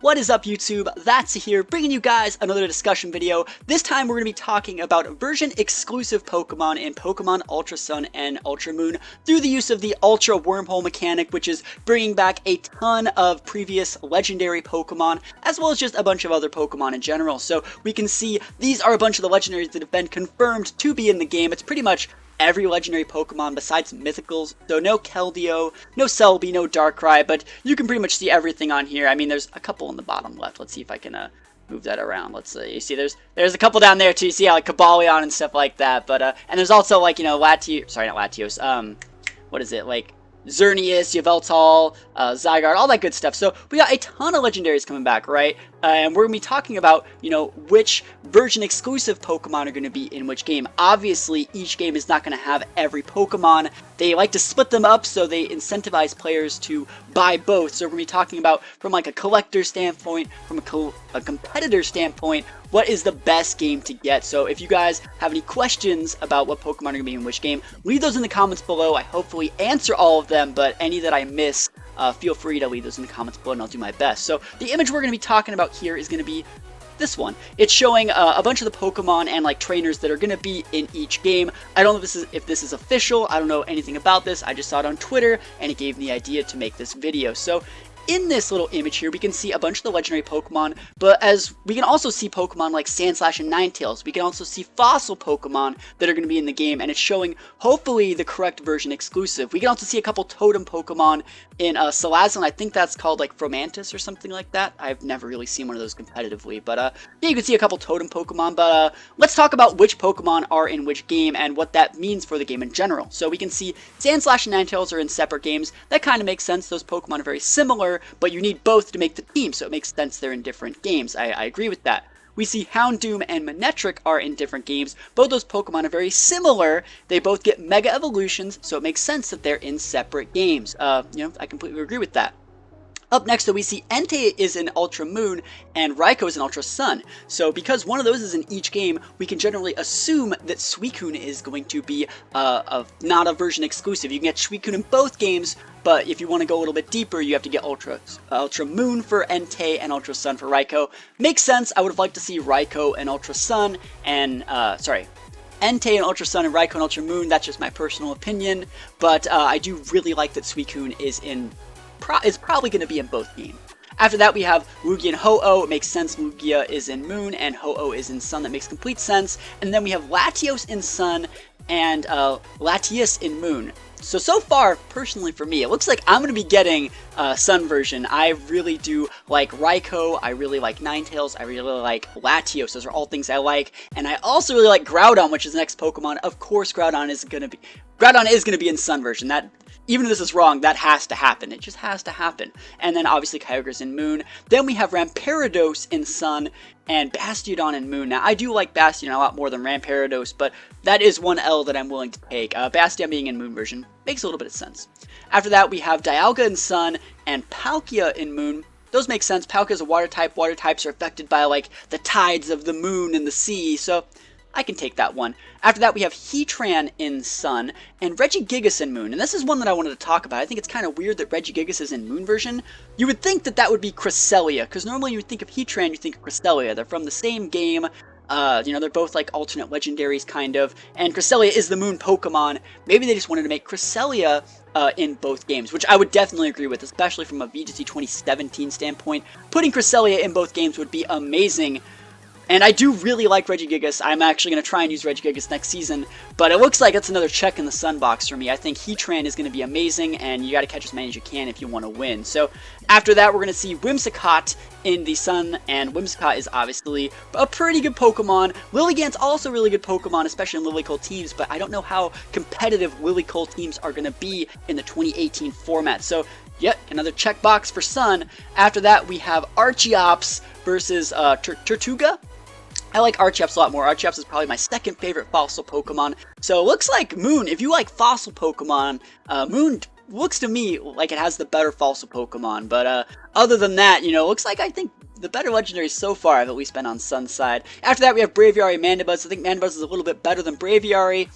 What is up, YouTube? That's here, bringing you guys another discussion video. This time we're going to be talking about version-exclusive Pokemon in Pokemon Ultra Sun and Ultra Moon through the use of the Ultra Wormhole mechanic, which is bringing back a ton of previous legendary Pokemon, as well as just a bunch of other Pokemon in general. So we can see these are a bunch of the legendaries that have been confirmed to be in the game. It's pretty much every legendary Pokemon besides Mythicals, so no Keldeo, no Celebi, no Darkrai, but you can pretty much see everything on here. I mean, there's a couple in the bottom left. Let's see if I can move that around. Let's see. You see, there's a couple down there too. You see, like Cobalion and stuff like that. But and there's also like Latios. What is it like? Xerneas, Yveltal, Zygarde, all that good stuff. So we got a ton of legendaries coming back, right? And we're going to be talking about, which version exclusive Pokemon are going to be in which game. Obviously, each game is not going to have every Pokemon. They like to split them up, so they incentivize players to buy both. So we're going to be talking about, from like a collector standpoint, from a competitor standpoint, what is the best game to get. So if you guys have any questions about what Pokemon are going to be in which game, leave those in the comments below. I hopefully answer all of them, but any that I miss, feel free to leave those in the comments below and I'll do my best. So the image we're going to be talking about here is going to be this one. It's showing a bunch of the Pokemon and like trainers that are going to be in each game. I don't know if this is official. I don't know anything about this. I just saw it on Twitter and it gave me the idea to make this video. So in this little image here, we can see a bunch of the legendary Pokemon, but as we can also see Pokemon like Sandslash and Ninetales. We can also see fossil Pokemon that are going to be in the game, and it's showing, hopefully, the correct version exclusive. We can also see a couple totem Pokemon in Salazzle. I think that's called like Fromantis or something like that. I've never really seen one of those competitively, but yeah, you can see a couple totem Pokemon, but let's talk about which Pokemon are in which game and what that means for the game in general. So we can see Sandslash and Ninetales are in separate games. That kind of makes sense. Those Pokemon are very similar, but you need both to make the team, so it makes sense they're in different games. I agree with that. We see Houndoom and Manectric are in different games. Both those Pokemon are very similar. They both get Mega Evolutions, so it makes sense that they're in separate games. I completely agree with that. Up next, though, we see Entei is in Ultra Moon and Raikou is in Ultra Sun. So because one of those is in each game, we can generally assume that Suicune is going to be not a version exclusive. You can get Suicune in both games, but if you want to go a little bit deeper, you have to get Ultra Moon for Entei and Ultra Sun for Raikou. Makes sense. I would have liked to see Raikou and Ultra Sun and, Entei and Ultra Sun and Raikou and Ultra Moon. That's just my personal opinion, but I do really like that Suicune is probably going to be in both games. After that, we have Lugia and Ho-Oh. It makes sense. Lugia is in Moon and Ho-Oh is in Sun. That makes complete sense. And then we have Latios in Sun and Latias in Moon. So far, personally for me, it looks like I'm going to be getting Sun version. I really do like Raikou, I really like Ninetales, I really like Latios. Those are all things I like. And I also really like Groudon, which is the next Pokemon. Of course, Groudon is going to be in Sun version. That, even if this is wrong, that has to happen. It just has to happen. And then obviously Kyogre's in Moon. Then we have Rampardos in Sun and Bastiodon in Moon. Now, I do like Bastiodon a lot more than Rampardos, but that is one L that I'm willing to take. Bastiodon being in Moon version makes a little bit of sense. After that, we have Dialga in Sun and Palkia in Moon. Those make sense. Palkia is a water type. Water types are affected by like the tides of the moon and the sea, so I can take that one. After that, we have Heatran in Sun and Regigigas in Moon. And this is one that I wanted to talk about. I think it's kind of weird that Regigigas is in Moon version. You would think that that would be Cresselia, because normally you would think of Heatran, you think of Cresselia. They're from the same game. They're both like alternate legendaries, kind of. And Cresselia is the Moon Pokemon. Maybe they just wanted to make Cresselia in both games, which I would definitely agree with, especially from a VGC 2017 standpoint. Putting Cresselia in both games would be amazing. And I do really like Regigigas. I'm actually going to try and use Regigigas next season, but it looks like it's another check in the Sun box for me. I think Heatran is going to be amazing, and you got to catch as many as you can if you want to win. So after that, we're going to see Whimsicott in the Sun, and Whimsicott is obviously a pretty good Pokemon. Lilligant's also a really good Pokemon, especially in Lilycole teams, but I don't know how competitive Lilycole teams are going to be in the 2018 format. So yep, another checkbox for Sun. After that, we have Archeops versus Tortuga. I like Archeops a lot more. Archeops is probably my second favorite fossil Pokemon. So it looks like Moon, if you like fossil Pokemon, Moon looks to me like it has the better fossil Pokemon. But other than that, looks like I think the better legendaries so far have at least been on Sun's side. After that, we have Braviary and Mandibuzz. I think Mandibuzz is a little bit better than Braviary.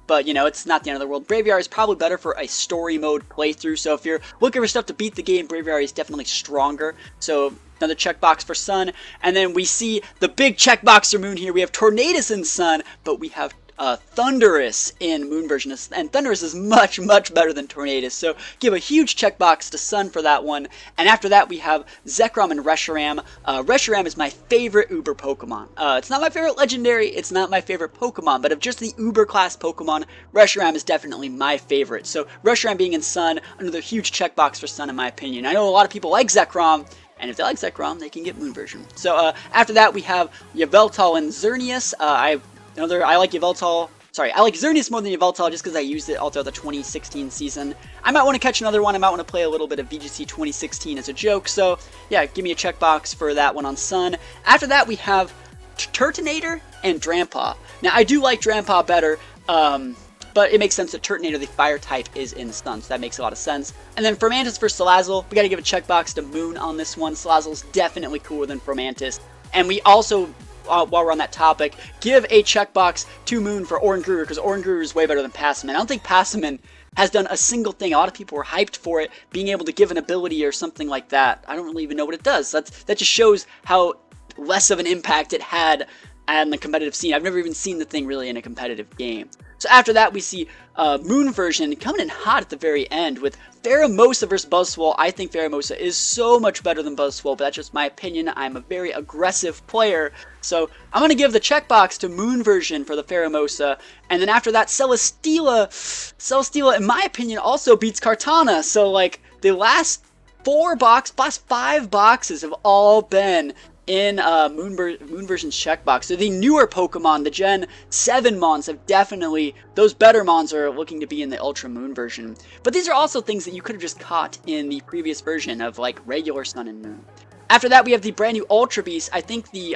but, you know, it's not the end of the world. Braviary is probably better for a story mode playthrough, so if you're looking for stuff to beat the game, Braviary is definitely stronger. So another checkbox for Sun, and then we see the big checkbox for Moon here. We have Tornadus in Sun, but we have Thundurus in Moon version, and Thundurus is much, much better than Tornadus, so give a huge checkbox to Sun for that one. And after that we have Zekrom and Reshiram. Reshiram is my favorite Uber Pokemon. It's not my favorite Legendary, it's not my favorite Pokemon, but of just the Uber class Pokemon, Reshiram is definitely my favorite. So Reshiram being in Sun, another huge checkbox for Sun in my opinion. I know a lot of people like Zekrom, and if they like Zekrom, they can get Moon version. So after that we have Yveltal and Xerneas. I like Yveltal. Sorry, I like Xerneas more than Yveltal just because I used it all throughout the 2016 season. I might want to catch another one. I might want to play a little bit of VGC 2016 as a joke. So, yeah, give me a checkbox for that one on Sun. After that, we have Turtonator and Drampa. Now, I do like Drampa better, but it makes sense that Turtonator, the fire type, is in Sun, so that makes a lot of sense. And then Fomantis for Salazzle. We got to give a checkbox to Moon on this one. Salazzle's definitely cooler than Fomantis. And we also, while we're on that topic, give a checkbox to Moon for Oranguru, because Oranguru is way better than Passaman. I don't think Passaman has done a single thing. A lot of people were hyped for it, being able to give an ability or something like that. I don't really even know what it does. That just shows how less of an impact it had on the competitive scene. I've never even seen the thing really in a competitive game. So after that, we see Moon version coming in hot at the very end with Pheromosa versus Buzzwole. I think Pheromosa is so much better than Buzzwole, but that's just my opinion. I'm a very aggressive player, so I'm going to give the checkbox to Moon version for the Pheromosa. And then after that, Celesteela, in my opinion, also beats Kartana. So, like, the last 5 boxes have all been in Moon version's checkbox. So the newer Pokemon, the Gen 7 Mons, have definitely, those better Mons are looking to be in the Ultra Moon version. But these are also things that you could have just caught in the previous version of like regular Sun and Moon. After that, we have the brand new Ultra Beast. I think the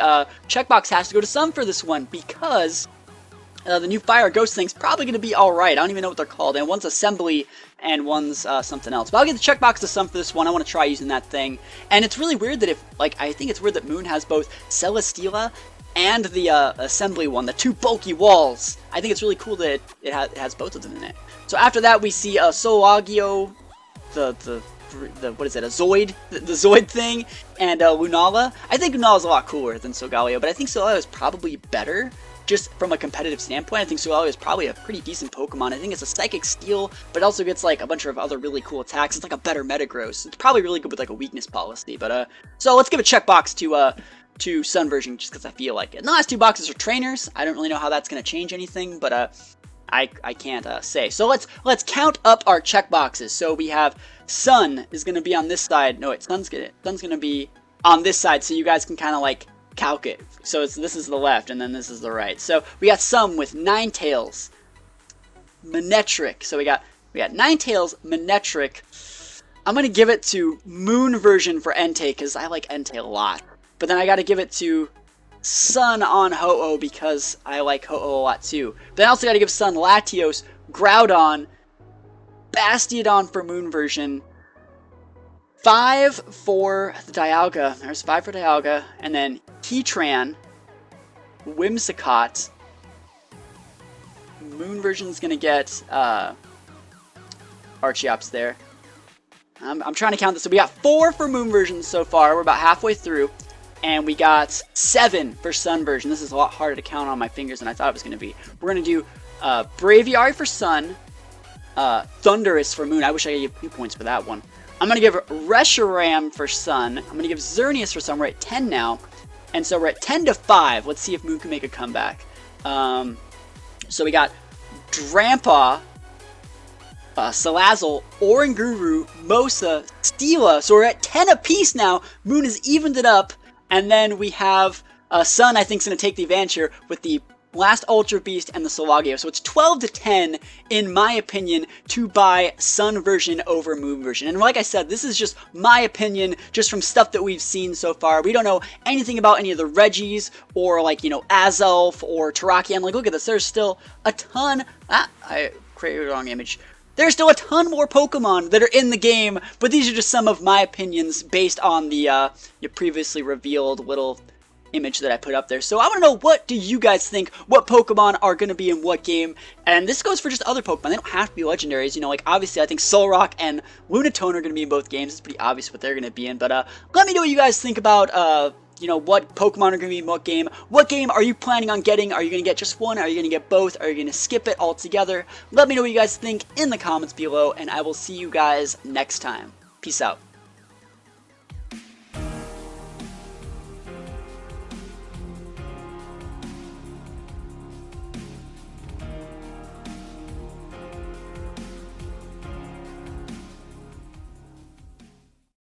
checkbox has to go to Sun for this one because the new Fire Ghost thing's probably going to be alright. I don't even know what they're called. And one's Assembly and one's something else. But I'll get the checkbox to Sun for this one. I want to try using that thing. And it's really weird that I think it's weird that Moon has both Celesteela and the Assembly one, the two bulky walls. I think it's really cool that it has both of them in it. So after that, we see Solagio, what is it, a Zoid, the Zoid thing, and Lunala. I think Lunala's a lot cooler than Solgaleo, but I think Solgaleo is probably better. Just from a competitive standpoint, I think Solgaleo is probably a pretty decent Pokemon. I think it's a Psychic Steel, but it also gets like a bunch of other really cool attacks. It's like a better Metagross. It's probably really good with like a weakness policy. But so let's give a checkbox to Sun version just because I feel like it. And the last 2 boxes are trainers. I don't really know how that's gonna change anything, but I can't say. So let's count up our checkboxes. So we have Sun is gonna be on this side. No, wait, Sun's gonna be on this side. So you guys can kind of like calc it. So this is the left and then this is the right. So we got Sun with Ninetales, Manectric. So we got Ninetales, Manectric. I'm gonna give it to Moon version for Entei because I like Entei a lot. But then I gotta give it to Sun on Ho-Oh because I like Ho-Oh a lot too. But I also gotta give Sun Latios, Groudon, Bastiodon for Moon version, 5 for the Dialga. There's 5 for Dialga, and then Heatran, Whimsicott. Moon version's gonna get Archeops there. I'm trying to count this. So we got 4 for Moon version so far. We're about halfway through. And we got 7 for Sun version. This is a lot harder to count on my fingers than I thought it was going to be. We're going to do Braviary for Sun, Thundurus for Moon. I wish I could give 2 points for that one. I'm going to give Reshiram for Sun. I'm going to give Xerneas for Sun. We're at 10 now. And so we're at 10-5. Let's see if Moon can make a comeback. So we got Drampa, Salazzle, Oranguru, Mosa, Steela. So we're at 10 apiece now. Moon has evened it up. And then we have Sun, I think, is going to take the advantage here with the last Ultra Beast and the Solagio. So it's 12-10, in my opinion, to buy Sun version over Moon version. And like I said, this is just my opinion, just from stuff that we've seen so far. We don't know anything about any of the Reggies, or like, you know, Azelf, or Terrakion. Like, look at this. There's still a ton. I created the wrong image. There's still a ton more Pokemon that are in the game, but these are just some of my opinions based on the previously revealed little image that I put up there. So I want to know, what do you guys think? What Pokemon are going to be in what game? And this goes for just other Pokemon. They don't have to be legendaries. You know, like obviously I think Solrock and Lunatone are going to be in both games. It's pretty obvious what they're going to be in. But let me know what you guys think about, you know, what Pokemon are going to be in what game. What game are you planning on getting? Are you going to get just one? Are you going to get both? Are you going to skip it altogether? Let me know what you guys think in the comments below, and I will see you guys next time. Peace out.